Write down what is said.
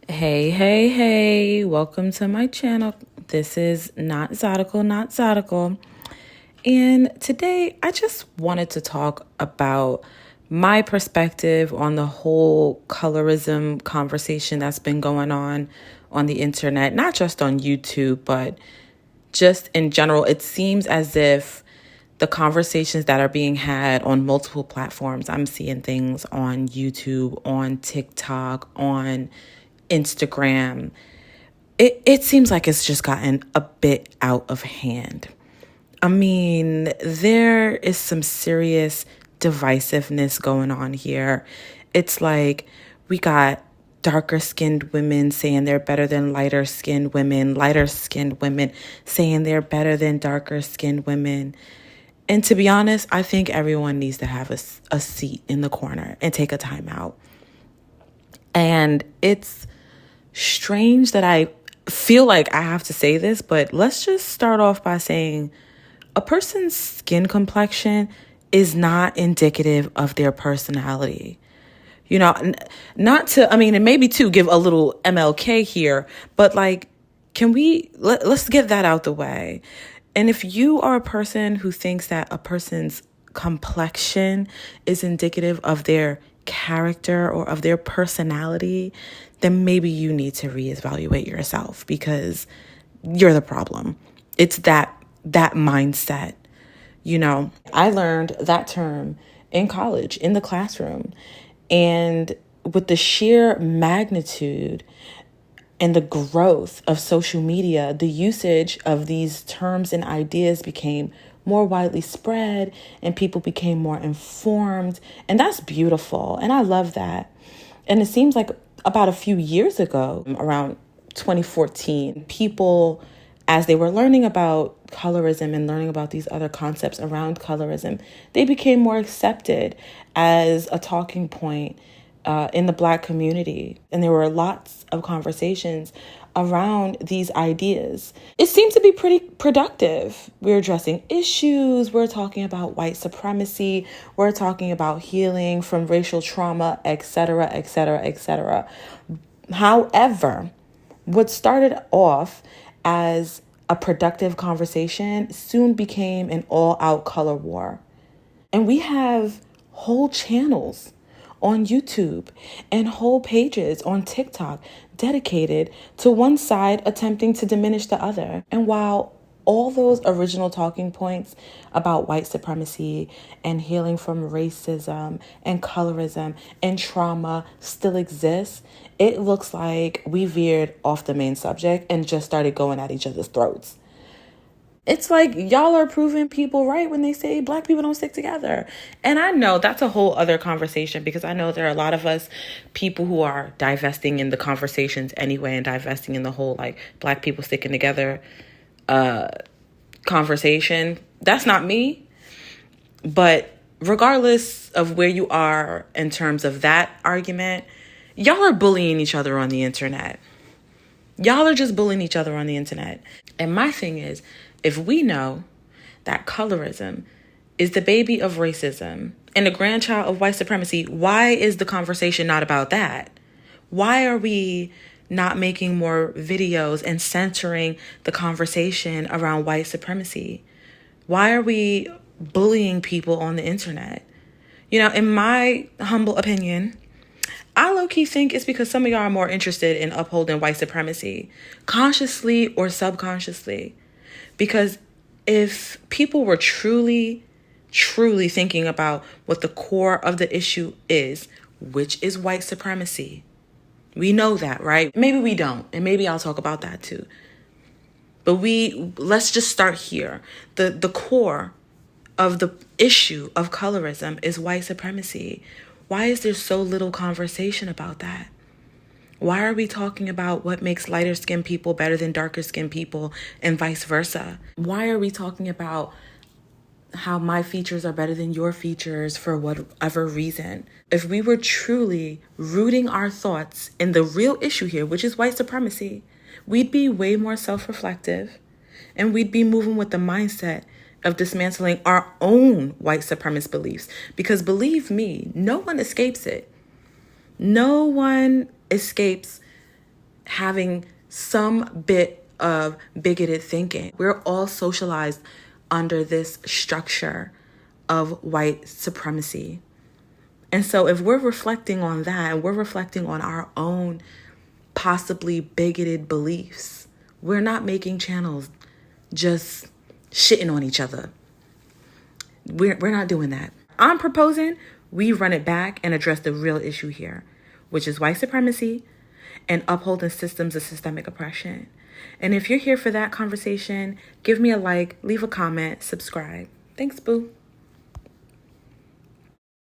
Hey, hey, hey, welcome to my channel. This is Not Zodical. And today I just wanted to talk about my perspective on the whole colorism conversation that's been going on the internet, not just on YouTube, but just in general. It seems as if the conversations that are being had on multiple platforms, I'm seeing things on YouTube, on TikTok, on Instagram. It seems like it's just gotten a bit out of hand. I mean, there is some serious divisiveness going on here. It's like we got darker skinned women saying they're better than lighter skinned women saying they're better than darker skinned women. And to be honest, I think everyone needs to have a seat in the corner and take a time out. And it's strange that I feel like I have to say this, but let's just start off by saying a person's skin complexion is not indicative of their personality. You know, not to, I mean, and maybe to give a little MLK here, but like, let's get that out the way. And if you are a person who thinks that a person's complexion is indicative of their character or of their personality, then maybe you need to reevaluate yourself because you're the problem. It's that mindset. You know, I learned that term in college, in the classroom. And with the sheer magnitude and the growth of social media, the usage of these terms and ideas became more widely spread and people became more informed. And that's beautiful. And I love that. And it seems like about a few years ago, around 2014, people, as they were learning about colorism and learning about these other concepts around colorism, they became more accepted as a talking point in the Black community. And there were lots of conversations around these ideas. It seemed to be pretty productive. We're addressing issues. We're talking about white supremacy. We're talking about healing from racial trauma, etc., etc., etc. However, what started off as a productive conversation soon became an all-out color war. And we have whole channels on YouTube and whole pages on TikTok dedicated to one side attempting to diminish the other. And while all those original talking points about white supremacy and healing from racism and colorism and trauma still exist, it looks like we veered off the main subject and just started going at each other's throats. It's like y'all are proving people right when they say Black people don't stick together. And I know that's a whole other conversation because I know there are a lot of us people who are divesting in the conversations anyway and divesting in the whole like Black people sticking together conversation. That's not me. But regardless of where you are in terms of that argument, y'all are bullying each other on the internet. Y'all are just bullying each other on the internet. And my thing is, if we know that colorism is the baby of racism and the grandchild of white supremacy, why is the conversation not about that? Why are we not making more videos and centering the conversation around white supremacy? Why are we bullying people on the internet? You know, in my humble opinion, I low-key think it's because some of y'all are more interested in upholding white supremacy, consciously or subconsciously. Because if people were truly thinking about what the core of the issue is, which is white supremacy, we know that, right? Maybe we don't, and maybe I'll talk about that too. But let's just start here. The core of the issue of colorism is white supremacy. Why is there so little conversation about that? Why are we talking about what makes lighter skinned people better than darker skinned people and vice versa? Why are we talking about how my features are better than your features for whatever reason? If we were truly rooting our thoughts in the real issue here, which is white supremacy, we'd be way more self-reflective and we'd be moving with the mindset of dismantling our own white supremacist beliefs. Because believe me, no one escapes it. No one escapes having some bit of bigoted thinking. We're all socialized under this structure of white supremacy. And so if we're reflecting on that and we're reflecting on our own possibly bigoted beliefs, we're not making channels just shitting on each other. We're not doing that. I'm proposing we run it back and address the real issue here, which is white supremacy and upholding systems of systemic oppression. And if you're here for that conversation, give me a like, leave a comment, subscribe. Thanks, boo.